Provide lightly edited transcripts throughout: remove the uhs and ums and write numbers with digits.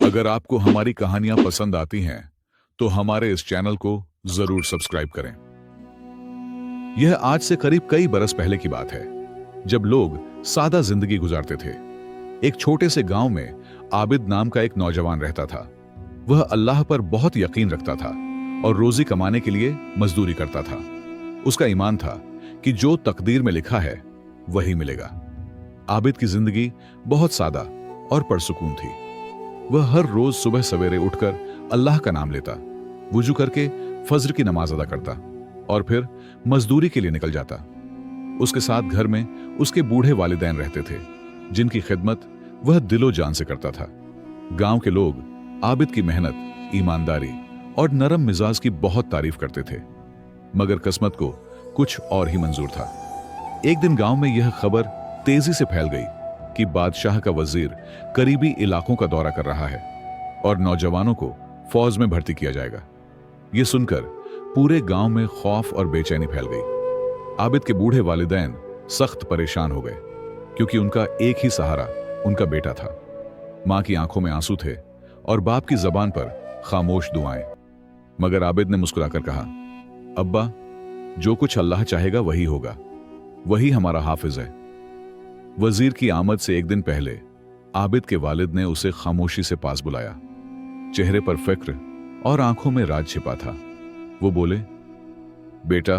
अगर आपको हमारी कहानियां पसंद आती हैं तो हमारे इस चैनल को जरूर सब्सक्राइब करें। यह आज से करीब कई बरस पहले की बात है, जब लोग सादा जिंदगी गुजारते थे। एक छोटे से गांव में आबिद नाम का एक नौजवान रहता था। वह अल्लाह पर बहुत यकीन रखता था और रोजी कमाने के लिए मजदूरी करता था। उसका ईमान था कि जो तकदीर में लिखा है वही मिलेगा। आबिद की जिंदगी बहुत सादा और पुरसुकून थी। वह हर रोज सुबह सवेरे उठकर अल्लाह का नाम लेता, वुजू करके फज्र की नमाज अदा करता और फिर मजदूरी के लिए निकल जाता। उसके साथ घर में उसके बूढ़े वालिदैन रहते थे, जिनकी खिदमत वह दिलो जान से करता था। गांव के लोग आबिद की मेहनत, ईमानदारी और नरम मिजाज की बहुत तारीफ करते थे, मगर किस्मत को कुछ और ही मंजूर था। एक दिन गांव में यह खबर तेजी से फैल गई कि बादशाह का वजीर करीबी इलाकों का दौरा कर रहा है और नौजवानों को फौज में भर्ती किया जाएगा। यह सुनकर पूरे गांव में खौफ और बेचैनी फैल गई। आबिद के बूढ़े वालिदैन सख्त परेशान हो गए, क्योंकि उनका एक ही सहारा उनका बेटा था। मां की आंखों में आंसू थे और बाप की जबान पर खामोश दुआएं। मगर आबिद ने मुस्कुराकर कहा, अब्बा, जो कुछ अल्लाह चाहेगा वही होगा, वही हमारा हाफिज है। वजीर की आमद से एक दिन पहले आबिद के वालिद ने उसे खामोशी से पास बुलाया। चेहरे पर फिक्र और आंखों में राज छिपा था। वो बोले, बेटा,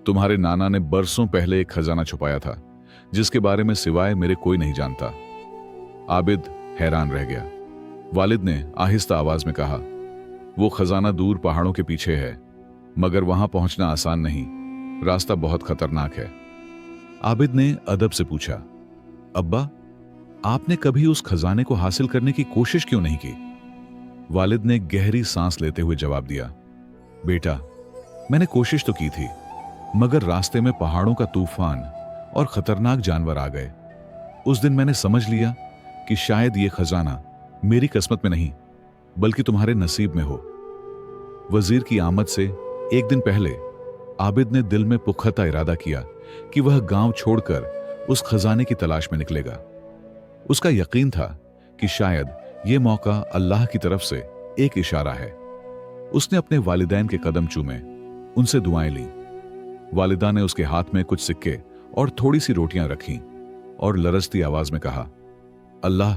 तुम्हारे नाना ने बरसों पहले एक खजाना छुपाया था, जिसके बारे में सिवाय मेरे कोई नहीं जानता। आबिद हैरान रह गया। वालिद ने आहिस्ता आवाज में कहा, वो खजाना दूर पहाड़ों के पीछे है, मगर वहां पहुंचना आसान नहीं, रास्ता बहुत खतरनाक है। आबिद ने अदब से पूछा, अब्बा, आपने कभी उस खजाने को हासिल करने की कोशिश क्यों नहीं की? वालिद ने गहरी सांस लेते हुए जवाब दिया, बेटा, मैंने कोशिश तो की थी, मगर रास्ते में पहाड़ों का तूफान और खतरनाक जानवर आ गए। उस दिन मैंने समझ लिया कि शायद यह खजाना मेरी किस्मत में नहीं, बल्कि तुम्हारे नसीब में हो। वजीर की आमद से एक दिन पहले आबिद ने दिल में पुख्ता इरादा किया कि वह गांव छोड़कर उस खजाने की तलाश में निकलेगा। उसका यकीन था कि शायद यह मौका अल्लाह की तरफ से एक इशारा है। उसने अपने वालिदैन के कदम चूमे, उनसे दुआएं ली। वालिदा ने उसके हाथ में कुछ सिक्के और थोड़ी सी रोटियां रखीं और लरजती आवाज में कहा, अल्लाह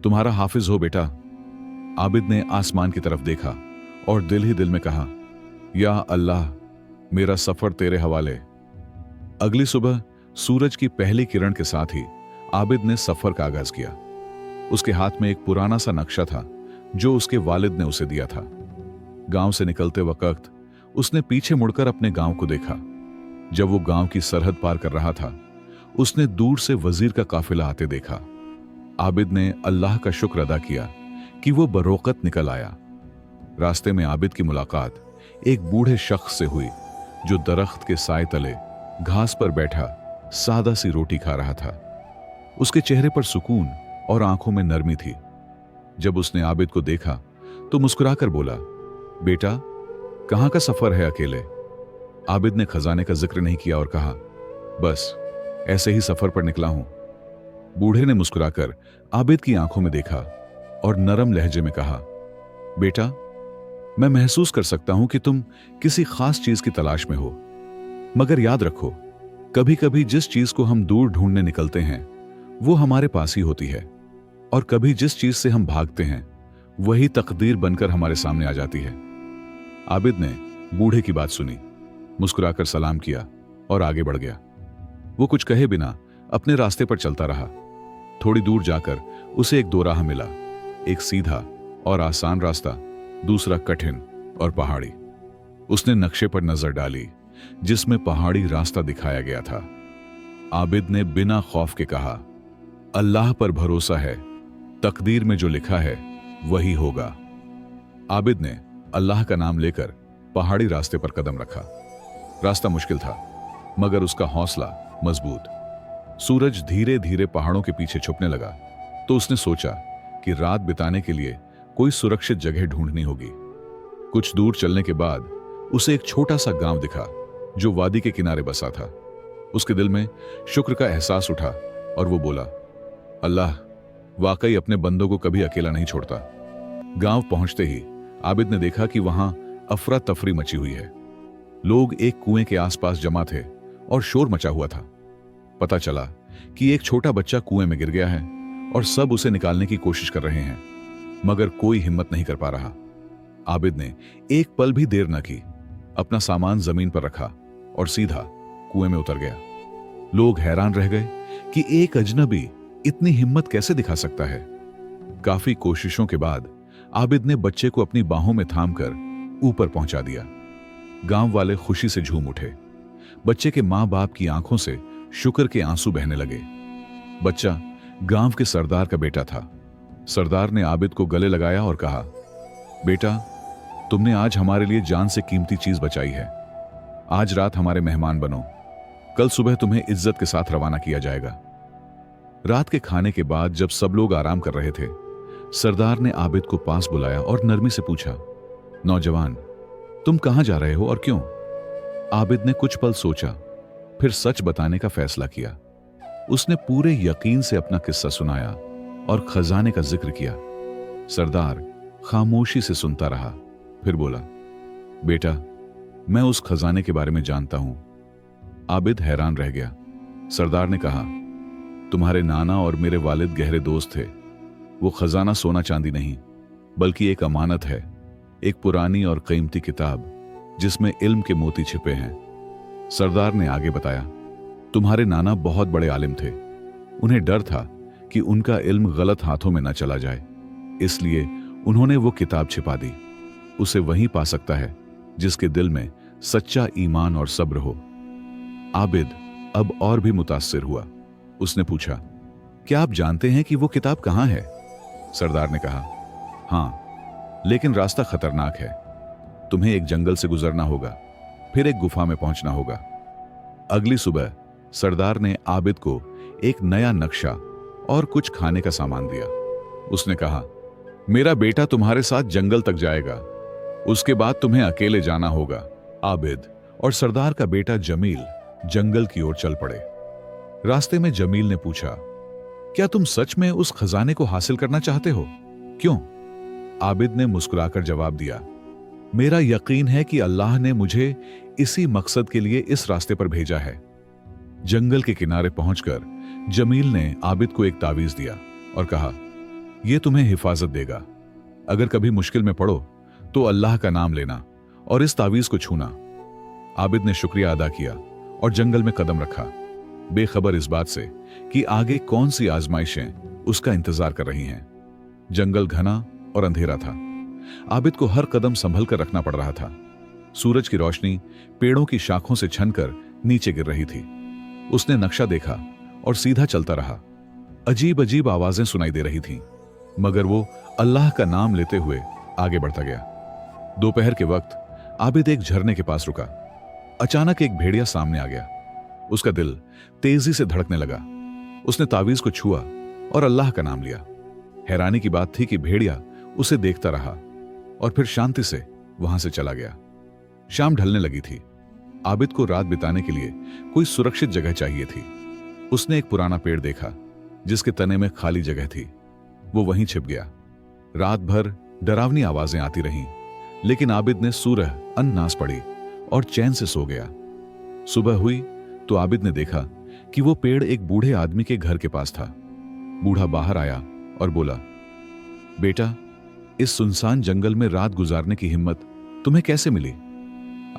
तुम्हारा हाफिज हो बेटा। आबिद ने आसमान की तरफ देखा और दिल ही दिल में कहा, या अल्लाह, मेरा सफर तेरे हवाले। अगली सुबह सूरज की पहली किरण के साथ ही आबिद ने सफर का आगाज किया। उसके हाथ में एक पुराना सा नक्शा था जो उसके वालिद ने उसे दिया था। गांव से निकलते वक्त उसने पीछे मुड़कर अपने गांव को देखा। जब वो गांव की सरहद पार कर रहा था, उसने दूर से वजीर का काफिला आते देखा। आबिद ने अल्लाह का शुक्र अदा किया कि वो बरोकत निकल आया। रास्ते में आबिद की मुलाकात एक बूढ़े शख्स से हुई, जो दरख्त के साए तले घास पर बैठा सादा सी रोटी खा रहा था। उसके चेहरे पर सुकून और आंखों में नरमी थी। जब उसने आबिद को देखा तो मुस्कुराकर बोला, बेटा, कहां का सफर है अकेले? आबिद ने खजाने का जिक्र नहीं किया और कहा, बस ऐसे ही सफर पर निकला हूं। बूढ़े ने मुस्कुराकर आबिद की आंखों में देखा और नरम लहजे में कहा, बेटा, मैं महसूस कर सकता हूं कि तुम किसी खास चीज की तलाश में हो, मगर याद रखो, कभी कभी जिस चीज को हम दूर ढूंढने निकलते हैं वो हमारे पास ही होती है, और कभी जिस चीज से हम भागते हैं वही तकदीर बनकर हमारे सामने आ जाती है। आबिद ने बूढ़े की बात सुनी, मुस्कुराकर सलाम किया और आगे बढ़ गया। वो कुछ कहे बिना अपने रास्ते पर चलता रहा। थोड़ी दूर जाकर उसे एक दोराहा मिला, एक सीधा और आसान रास्ता, दूसरा कठिन और पहाड़ी। उसने नक्शे पर नजर डाली, जिसमें पहाड़ी रास्ता दिखाया गया था। आबिद ने बिना खौफ के कहा, अल्लाह पर भरोसा है, तकदीर में जो लिखा है वही होगा। आबिद ने अल्लाह का नाम लेकर पहाड़ी रास्ते पर कदम रखा। रास्ता मुश्किल था, मगर उसका हौसला मजबूत। सूरज धीरे धीरे पहाड़ों के पीछे छुपने लगा तो उसने सोचा कि रात बिताने के लिए कोई सुरक्षित जगह ढूंढनी होगी। कुछ दूर चलने के बाद उसे एक छोटा सा गांव दिखा जो वादी के किनारे बसा था। उसके दिल में शुक्र का एहसास उठा और वो बोला, अल्लाह वाकई अपने बंदों को कभी अकेला नहीं छोड़ता। गांव पहुंचते ही आबिद ने देखा कि वहां अफरा तफरी मची हुई है। लोग एक कुएं के आसपास जमा थे और शोर मचा हुआ था। पता चला कि एक छोटा बच्चा कुएं में गिर गया है और सब उसे निकालने की कोशिश कर रहे हैं, मगर कोई हिम्मत नहीं कर पा रहा। आबिद ने एक पल भी देर न की, अपना सामान जमीन पर रखा और सीधा कुएं में उतर गया। लोग हैरान रह गए कि एक अजनबी इतनी हिम्मत कैसे दिखा सकता है। काफी कोशिशों के बाद आबिद ने बच्चे को अपनी बाहों में थामकर ऊपर पहुंचा दिया। गांव वाले खुशी से झूम उठे। बच्चे के मां बाप की आंखों से शुक्र के आंसू बहने लगे। बच्चा गांव के सरदार का बेटा था। सरदार ने आबिद को गले लगाया और कहा, बेटा, तुमने आज हमारे लिए जान से कीमती चीज बचाई है। आज रात हमारे मेहमान बनो। कल सुबह तुम्हें इज्जत के साथ रवाना किया जाएगा। रात के खाने के बाद जब सब लोग आराम कर रहे थे, सरदार ने आबिद को पास बुलाया और नरमी से पूछा, नौजवान, तुम कहां जा रहे हो और क्यों? आबिद ने कुछ पल सोचा, फिर सच बताने का फैसला किया। उसने पूरे यकीन से अपना किस्सा सुनाया और खजाने का जिक्र किया। सरदार खामोशी से सुनता रहा, फिर बोला, बेटा, मैं उस खजाने के बारे में जानता हूं। आबिद हैरान रह गया। सरदार ने कहा, तुम्हारे नाना और मेरे वालिद गहरे दोस्त थे। वो खजाना सोना चांदी नहीं, बल्कि एक अमानत है, एक पुरानी और कीमती किताब जिसमें इल्म के मोती छिपे हैं। सरदार ने आगे बताया, तुम्हारे नाना बहुत बड़े आलिम थे। उन्हें डर था कि उनका इल्म गलत हाथों में न चला जाए, इसलिए उन्होंने वो किताब छिपा दी। उसे वही पा सकता है जिसके दिल में सच्चा ईमान और सब्र हो। आबिद अब और भी मुतासिर हुआ। उसने पूछा, क्या आप जानते हैं कि वो किताब कहां है? सरदार ने कहा, हां, लेकिन रास्ता खतरनाक है। तुम्हें एक जंगल से गुजरना होगा, फिर एक गुफा में पहुंचना होगा। अगली सुबह सरदार ने आबिद को एक नया नक्शा और कुछ खाने का सामान दिया। उसने कहा, मेरा बेटा तुम्हारे साथ जंगल तक जाएगा, उसके बाद तुम्हें अकेले जाना होगा। आबिद और सरदार का बेटा जमील जंगल की ओर चल पड़े। रास्ते में जमील ने पूछा, क्या तुम सच में उस खजाने को हासिल करना चाहते हो? क्यों? आबिद ने मुस्कुराकर जवाब दिया, मेरा यकीन है कि अल्लाह ने मुझे इसी मकसद के लिए इस रास्ते पर भेजा है। जंगल के किनारे पहुंचकर जमील ने आबिद को एक तावीज दिया और कहा, यह तुम्हें हिफाजत देगा। अगर कभी मुश्किल में पड़ो तो अल्लाह का नाम लेना और इस तावीज को छूना। आबिद ने शुक्रिया अदा किया और जंगल में कदम रखा, बेखबर इस बात से कि आगे कौन सी आजमाइशें उसका इंतजार कर रही हैं। जंगल घना और अंधेरा था। आबिद को हर कदम संभल कर रखना पड़ रहा था। सूरज की रोशनी पेड़ों की शाखों से छनकर नीचे गिर रही थी। उसने नक्शा देखा और सीधा चलता रहा। अजीब अजीब आवाजें सुनाई दे रही थीं, मगर वो अल्लाह का नाम लेते हुए आगे बढ़ता गया। दोपहर के वक्त आबिद एक झरने के पास रुका। अचानक एक भेड़िया सामने आ गया। उसका दिल तेजी से धड़कने लगा। उसने तावीज को छुआ और अल्लाह का नाम लिया। हैरानी की बात थी कि भेड़िया उसे देखता रहा और फिर शांति से वहां से चला गया। शाम ढलने लगी थी। आबिद को रात बिताने के लिए कोई सुरक्षित जगह चाहिए थी। उसने एक पुराना पेड़ देखा जिसके तने में खाली जगह थी। वो वहीं छिप गया। रात भर डरावनी आवाजें आती रहीं, लेकिन आबिद ने सूरह अन्नास पढ़ी और चैन से सो गया। सुबह हुई तो आबिद ने देखा कि वो पेड़ एक बूढ़े आदमी के घर के पास था। बूढ़ा बाहर आया और बोला, बेटा, इस सुनसान जंगल में रात गुजारने की हिम्मत तुम्हें कैसे मिली?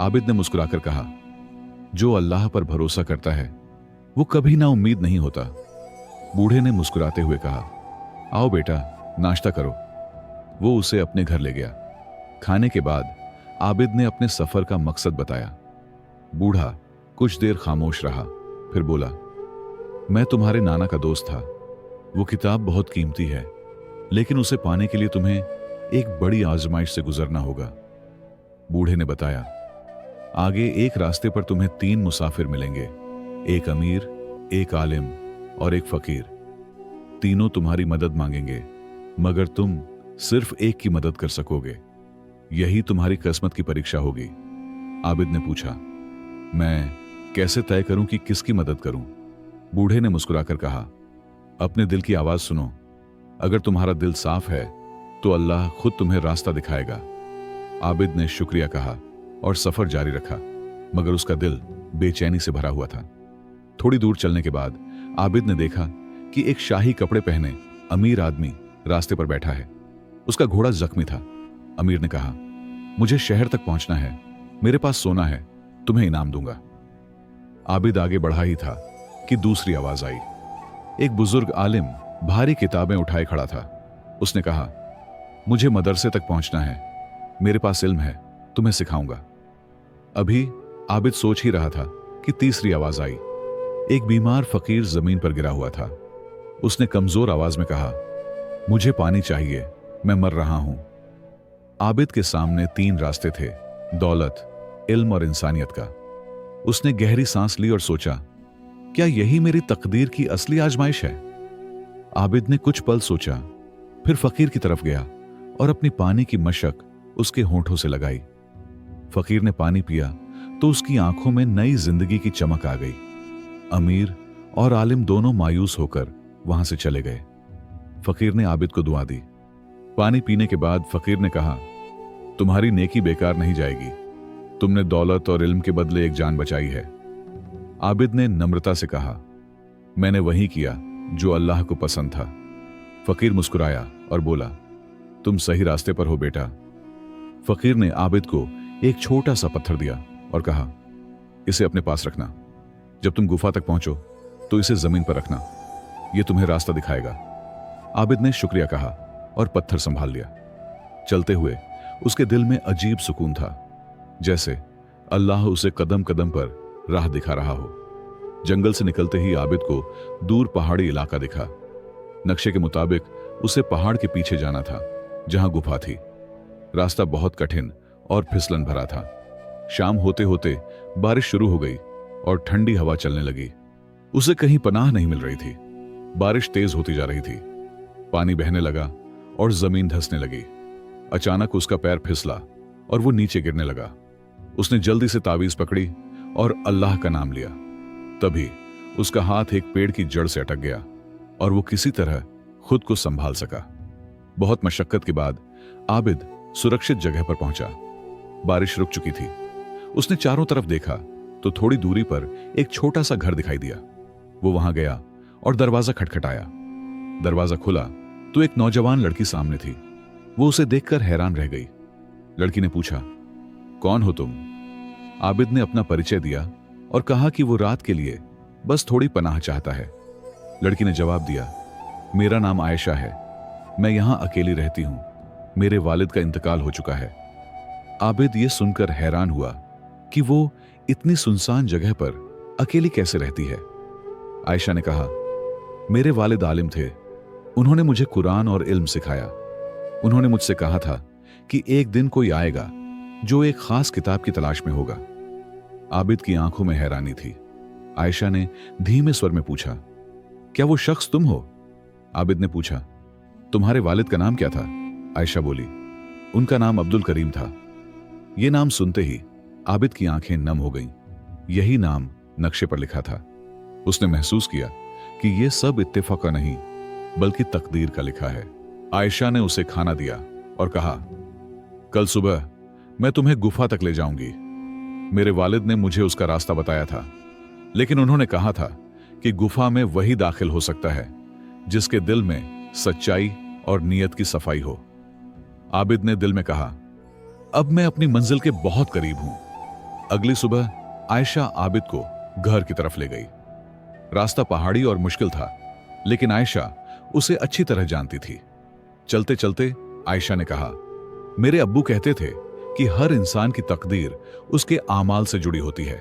आबिद ने मुस्कुराकर कहा, जो अल्लाह पर भरोसा करता है वो कभी ना उम्मीद नहीं होता। बूढ़े ने मुस्कुराते हुए कहा, आओ बेटा, नाश्ता करो। वो उसे अपने घर ले गया। खाने के बाद आबिद ने अपने सफर का मकसद बताया। बूढ़ा कुछ देर खामोश रहा, फिर बोला, मैं तुम्हारे नाना का दोस्त था। वो किताब बहुत कीमती है, लेकिन उसे पाने के लिए तुम्हें एक बड़ी आजमाइश से गुजरना होगा। बूढ़े ने बताया, आगे एक रास्ते पर तुम्हें 3 मुसाफिर मिलेंगे, एक अमीर, एक आलिम और एक फकीर। तीनों तुम्हारी मदद मांगेंगे, मगर तुम सिर्फ एक की मदद कर सकोगे। यही तुम्हारी किस्मत की परीक्षा होगी। आबिद ने पूछा, मैं कैसे तय करूं कि किसकी मदद करूं? बूढ़े ने मुस्कुराकर कहा, अपने दिल की आवाज सुनो। अगर तुम्हारा दिल साफ है तो अल्लाह खुद तुम्हें रास्ता दिखाएगा। आबिद ने शुक्रिया कहा और सफर जारी रखा, मगर उसका दिल बेचैनी से भरा हुआ था। थोड़ी दूर चलने के बाद आबिद ने देखा कि एक शाही कपड़े पहने अमीर आदमी रास्ते पर बैठा है। उसका घोड़ा जख्मी था। अमीर ने कहा, मुझे शहर तक पहुंचना है, मेरे पास सोना है, तुम्हें इनाम दूंगा। आबिद आगे बढ़ा ही था कि दूसरी आवाज आई। एक बुजुर्ग आलिम भारी किताबें उठाए खड़ा था। उसने कहा, मुझे मदरसे तक पहुंचना है, मेरे पास इल्म है, तुम्हें सिखाऊंगा। अभी आबिद सोच ही रहा था कि तीसरी आवाज आई। एक बीमार फकीर जमीन पर गिरा हुआ था। उसने कमजोर आवाज में कहा, मुझे पानी चाहिए, मैं मर रहा हूं। आबिद के सामने 3 रास्ते थे, दौलत, इल्म और इंसानियत का। उसने गहरी सांस ली और सोचा, क्या यही मेरी तकदीर की असली आजमाइश है? आबिद ने कुछ पल सोचा, फिर फकीर की तरफ गया और अपनी पानी की मशक उसके होंठों से लगाई। फकीर ने पानी पिया तो उसकी आंखों में नई जिंदगी की चमक आ गई। अमीर और आलिम दोनों मायूस होकर वहां से चले गए। फकीर ने आबिद को दुआ दी। पानी पीने के बाद फकीर ने कहा, तुम्हारी नेकी बेकार नहीं जाएगी, तुमने दौलत और इल्म के बदले एक जान बचाई है। आबिद ने नम्रता से कहा, मैंने वही किया जो अल्लाह को पसंद था। फकीर मुस्कुराया और बोला, तुम सही रास्ते पर हो बेटा। फकीर ने आबिद को एक छोटा सा पत्थर दिया और कहा, इसे अपने पास रखना, जब तुम गुफा तक पहुंचो तो इसे जमीन पर रखना, यह तुम्हें रास्ता दिखाएगा। आबिद ने शुक्रिया कहा और पत्थर संभाल लिया। चलते हुए उसके दिल में अजीब सुकून था, जैसे अल्लाह उसे कदम कदम पर राह दिखा रहा हो। जंगल से निकलते ही आबिद को दूर पहाड़ी इलाका दिखा। नक्शे के मुताबिक उसे पहाड़ के पीछे जाना था, जहां गुफा थी। रास्ता बहुत कठिन और फिसलन भरा था। शाम होते होते बारिश शुरू हो गई और ठंडी हवा चलने लगी। उसे कहीं पनाह नहीं मिल रही थी। बारिश तेज होती जा रही थी, पानी बहने लगा और जमीन धंसने लगी। अचानक उसका पैर फिसला और वो नीचे गिरने लगा। उसने जल्दी से तावीज पकड़ी और अल्लाह का नाम लिया। तभी उसका हाथ एक पेड़ की जड़ से अटक गया और वो किसी तरह खुद को संभाल सका। बहुत मशक्कत के बाद आबिद सुरक्षित जगह पर पहुंचा। बारिश रुक चुकी थी। उसने चारों तरफ देखा तो थोड़ी दूरी पर एक छोटा सा घर दिखाई दिया। वो वहां गया और दरवाजा खटखटाया। दरवाजा खुला तो एक नौजवान लड़की सामने थी। वो उसे देखकर हैरान रह गई। लड़की ने पूछा, कौन हो तुम? आबिद ने अपना परिचय दिया और कहा कि वो रात के लिए बस थोड़ी पनाह चाहता है। लड़की ने जवाब दिया, मेरा नाम आयशा है, मैं यहां अकेली रहती हूं, मेरे वालिद का इंतकाल हो चुका है। आबिद ये सुनकर हैरान हुआ कि वो इतनी सुनसान जगह पर अकेली कैसे रहती है। आयशा ने कहा, मेरे वालिद आलिम थे, उन्होंने मुझे कुरान और इल्म सिखाया। उन्होंने मुझसे कहा था कि एक दिन कोई आएगा जो एक खास किताब की तलाश में होगा। आबिद की आंखों में हैरानी थी। आयशा ने धीमे स्वर में पूछा, क्या वो शख्स तुम हो? आबिद ने पूछा, तुम्हारे वालिद का नाम क्या था? आयशा बोली, उनका नाम अब्दुल करीम था। यह नाम सुनते ही आबिद की आंखें नम हो गईं। यही नाम नक्शे पर लिखा था। उसने महसूस किया कि यह सब इत्तेफाका नहीं बल्कि तकदीर का लिखा है। आयशा ने उसे खाना दिया और कहा, कल सुबह मैं तुम्हें गुफा तक ले जाऊंगी। मेरे वालिद ने मुझे उसका रास्ता बताया था, लेकिन उन्होंने कहा था कि गुफा में वही दाखिल हो सकता है जिसके दिल में सच्चाई और नीयत की सफाई हो। आबिद ने दिल में कहा, अब मैं अपनी मंजिल के बहुत करीब हूं। अगली सुबह आयशा आबिद को घर की तरफ ले गई। रास्ता पहाड़ी और मुश्किल था, लेकिन आयशा उसे अच्छी तरह जानती थी। चलते चलते आयशा ने कहा, मेरे अब्बू कहते थे कि हर इंसान की तकदीर उसके आमाल से जुड़ी होती है।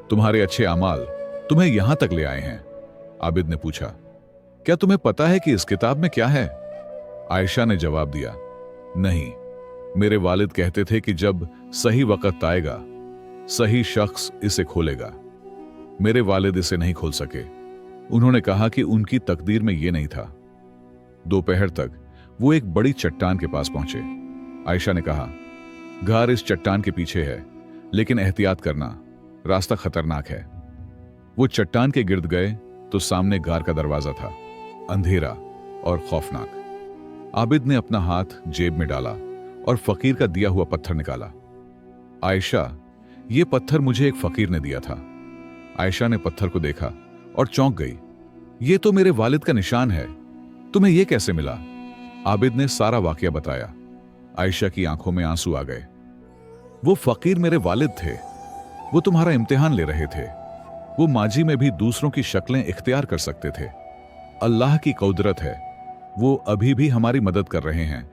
तुम्हारे अच्छे आमाल तुम्हें यहां तक ले आए हैं। आबिद ने पूछा, क्या तुम्हें पता है कि इस किताब में क्या है? आयशा ने जवाब दिया, नहीं, मेरे वालिद कहते थे कि जब सही वक्त आएगा सही शख्स इसे खोलेगा। मेरे वालिद इसे नहीं खोल सके। उन्होंने कहा कि उनकी तकदीर में यह नहीं था। दोपहर तक वो एक बड़ी चट्टान के पास पहुंचे। आयशा ने कहा, घर इस चट्टान के पीछे है, लेकिन एहतियात करना, रास्ता खतरनाक है। वो चट्टान के गिर्द गए तो सामने गार का दरवाजा था, अंधेरा और खौफनाक। आबिद ने अपना हाथ जेब में डाला और फकीर का दिया हुआ पत्थर निकाला। आयशा, ये पत्थर मुझे एक फकीर ने दिया था। आयशा ने पत्थर को देखा और चौंक गई। ये तो मेरे वालिद का निशान है, तुम्हें ये कैसे मिला? आबिद ने सारा वाकया बताया। आयशा की आंखों में आंसू आ गए। वो फकीर मेरे वालिद थे, वो तुम्हारा इम्तिहान ले रहे थे। वो माजी में भी दूसरों की शक्लें इख्तियार कर सकते थे। अल्लाह की कुदरत है, वो अभी भी हमारी मदद कर रहे हैं।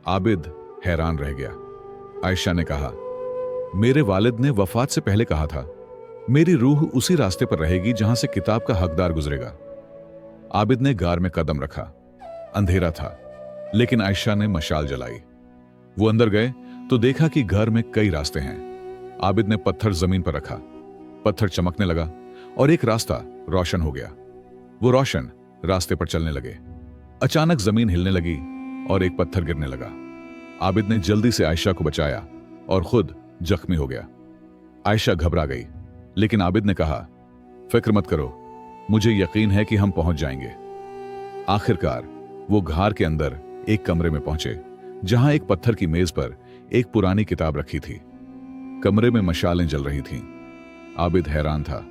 आबिद हैरान रह गया। आयशा ने कहा, मेरे वालिद ने वफात से पहले कहा था, मेरी रूह उसी रास्ते पर रहेगी जहां से किताब का हकदार गुजरेगा। आबिद ने गार में कदम रखा। अंधेरा था, लेकिन आयशा ने मशाल जलाई। वो अंदर गए तो देखा कि घर में कई रास्ते हैं। आबिद ने पत्थर जमीन पर रखा। पत्थर चमकने लगा और एक रास्ता रोशन हो गया। वो रोशन रास्ते पर चलने लगे। अचानक जमीन हिलने लगी और एक पत्थर गिरने लगा। आबिद ने जल्दी से आयशा को बचाया और खुद जख्मी हो गया। आयशा घबरा गई, लेकिन आबिद ने कहा, फिक्र मत करो, मुझे यकीन है कि हम पहुंच जाएंगे। आखिरकार वो घार के अंदर एक कमरे में पहुंचे, जहां एक पत्थर की मेज पर एक पुरानी किताब रखी थी। कमरे में मशालें जल रही थीं। आबिद हैरान था।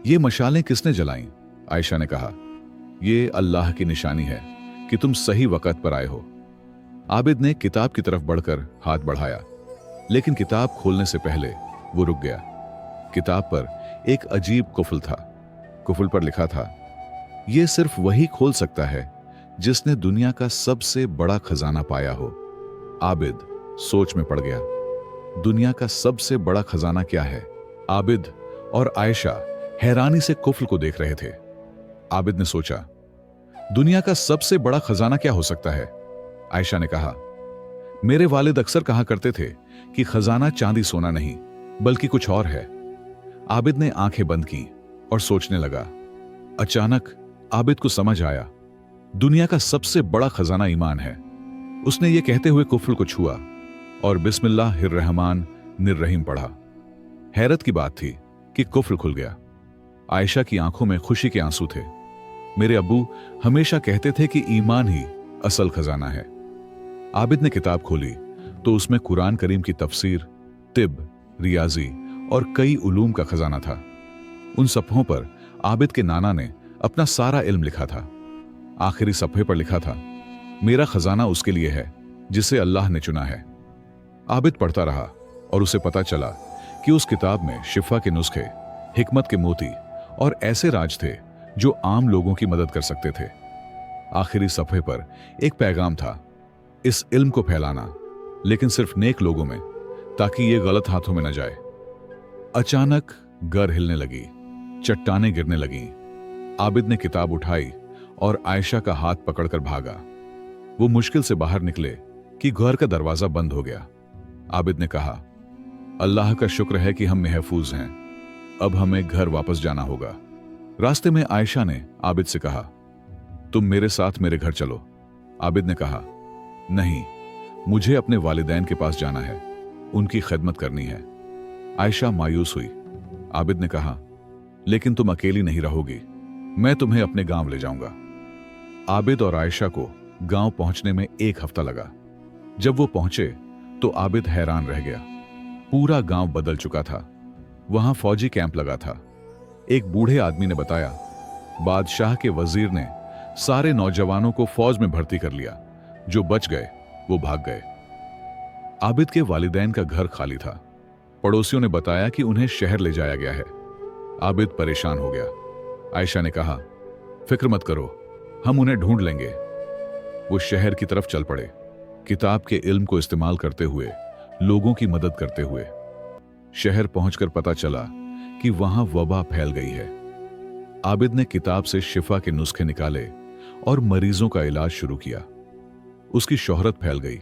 ये मशालें किसने जलाईं? आयशा ने कहा, ये अल्लाह की निशानी है कि तुम सही वक्त पर आए हो। आबिद ने किताब की तरफ बढ़कर हाथ बढ़ाया, लेकिन किताब खोलने से पहले वो रुक गया। किताब पर एक अजीब कुफल था। कुफल पर लिखा था, यह सिर्फ वही खोल सकता है जिसने दुनिया का सबसे बड़ा खजाना पाया हो। आबिद सोच में पड़ गया। दुनिया का सबसे बड़ा खजाना क्या है? आबिद और आयशा हैरानी से कुफल को देख रहे थे। आबिद ने सोचा, दुनिया का सबसे बड़ा खजाना क्या हो सकता है? आयशा ने कहा, मेरे वालिद अक्सर कहा करते थे कि खजाना चांदी सोना नहीं, बल्कि कुछ और है। आबिद ने आंखें बंद की और सोचने लगा। अचानक आबिद को समझ आया, दुनिया का सबसे बड़ा खजाना ईमान है। उसने ये कहते हुए कुफल को छुआ और बिस्मिल्लाहिर्रहमान निर्रहीम पढ़ा। हैरत की बात थी कि कुफल खुल गया। आयशा की आंखों में खुशी के आंसू थे। मेरे अब्बू हमेशा कहते थे कि ईमान ही असल खजाना है। आबिद ने किताब खोली तो उसमें कुरान करीम की तफसीर, तिब, रियाजी और कई उलूम का खजाना था। उन सफ़ों पर आबिद के नाना ने अपना सारा इल्म लिखा था। आखिरी सफ़े पर लिखा था, मेरा खजाना उसके लिए है जिसे अल्लाह ने चुना है। आबिद पढ़ता रहा और उसे पता चला कि उस किताब में शिफा के नुस्खे, हिकमत के मोती और ऐसे राज थे जो आम लोगों की मदद कर सकते थे। आखिरी सफ़े पर एक पैगाम था, इस इल्म को फैलाना, लेकिन सिर्फ नेक लोगों में, ताकि ये गलत हाथों में न जाए। अचानक घर हिलने लगी, चट्टानें गिरने लगीं। आबिद ने किताब उठाई और आयशा का हाथ पकड़कर भागा। वो मुश्किल से बाहर निकले कि घर का दरवाजा बंद हो गया। आबिद ने कहा, अल्लाह का शुक्र है कि हम महफूज हैं, अब हमें घर वापस जाना होगा। रास्ते में आयशा ने आबिद से कहा, तुम मेरे साथ मेरे घर चलो। आबिद ने कहा, नहीं, मुझे अपने वालिदैन के पास जाना है, उनकी खिदमत करनी है। आयशा मायूस हुई। आबिद ने कहा, लेकिन तुम अकेली नहीं रहोगी, मैं तुम्हें अपने गांव ले जाऊंगा। आबिद और आयशा को गांव पहुंचने में 1 हफ्ता लगा। जब वो पहुंचे तो आबिद हैरान रह गया। पूरा गांव बदल चुका था। वहां फौजी कैंप लगा था। एक बूढ़े आदमी ने बताया, बादशाह के वजीर ने सारे नौजवानों को फौज में भर्ती कर लिया। जो बच गए वो भाग गए। आबिद के वालिदैन का घर खाली था। पड़ोसियों ने बताया कि उन्हें शहर ले जाया गया है। आबिद परेशान हो गया। आयशा ने कहा, फिक्र मत करो, हम उन्हें ढूंढ लेंगे। वो शहर की तरफ चल पड़े, किताब के इल्म को इस्तेमाल करते हुए, लोगों की मदद करते हुए। शहर पहुंचकर पता चला कि वहां वबा फैल गई है। आबिद ने किताब से शिफा के नुस्खे निकाले और मरीजों का इलाज शुरू किया। उसकी शोहरत फैल गई।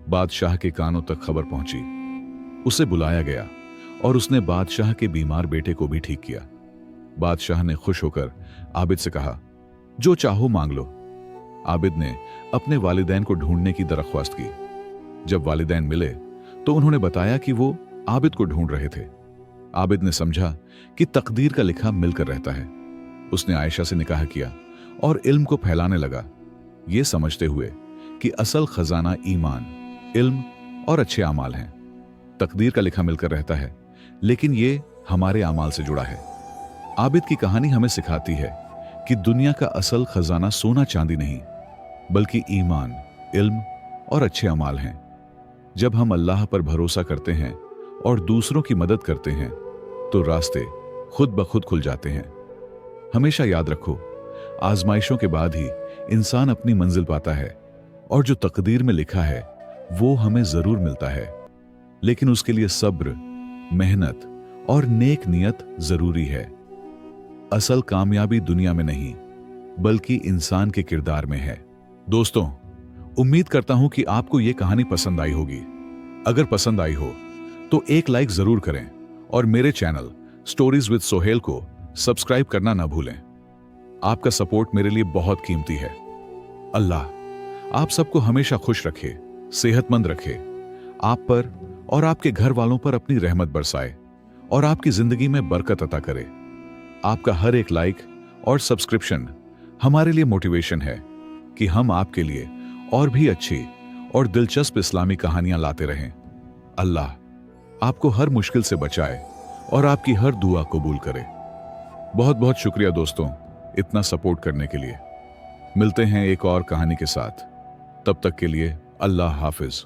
बादशाह के कानों तक खबर पहुंची। उसे बुलाया गया और उसने बादशाह के बीमार बेटे को भी ठीक किया। बादशाह ने खुश होकर आबिद से कहा, जो चाहो मांग लो। आबिद ने अपने वालिदैन को ढूंढने की दरख्वास्त की। जब वालिदैन मिले तो उन्होंने बताया कि वो आबिद को ढूंढ रहे थे। आबिद ने समझा कि तकदीर का लिखा मिलकर रहता है। उसने आयशा से निकाह किया और इल्म को फैलाने लगा, ये समझते हुए कि असल खजाना ईमान, इल्म और अच्छे अमाल हैं। तकदीर का लिखा मिलकर रहता है, लेकिन ये हमारे अमाल से जुड़ा है। आबिद की कहानी हमें सिखाती है कि दुनिया का असल खजाना सोना चांदी नहीं, बल्कि ईमान, इल्म और अच्छे अमाल हैं। जब हम अल्लाह पर भरोसा करते हैं और दूसरों की मदद करते हैं, तो रास्ते खुद ब खुद खुल जाते हैं। हमेशा याद रखो, आजमाइशों के बाद ही इंसान अपनी मंजिल पाता है, और जो तकदीर में लिखा है वो हमें जरूर मिलता है, लेकिन उसके लिए सब्र, मेहनत और नेक नियत जरूरी है। असल कामयाबी दुनिया में नहीं, बल्कि इंसान के किरदार में है। दोस्तों, उम्मीद करता हूं कि आपको यह कहानी पसंद आई होगी। अगर पसंद आई हो तो एक लाइक जरूर करें और मेरे चैनल स्टोरीज विद सोहेल को सब्सक्राइब करना ना भूलें। आपका सपोर्ट मेरे लिए बहुत कीमती है। अल्लाह आप सबको हमेशा खुश रखे, सेहतमंद रखे, आप पर और आपके घर वालों पर अपनी रहमत बरसाए और आपकी जिंदगी में बरकत अता करे। आपका हर एक लाइक और सब्सक्रिप्शन हमारे लिए मोटिवेशन है कि हम आपके लिए और भी अच्छी और दिलचस्प इस्लामी कहानियां लाते रहें। अल्लाह आपको हर मुश्किल से बचाए और आपकी हर दुआ कबूल करे। बहुत बहुत शुक्रिया दोस्तों, इतना सपोर्ट करने के लिए। मिलते हैं एक और कहानी के साथ। तब तक के लिए अल्लाह हाफिज।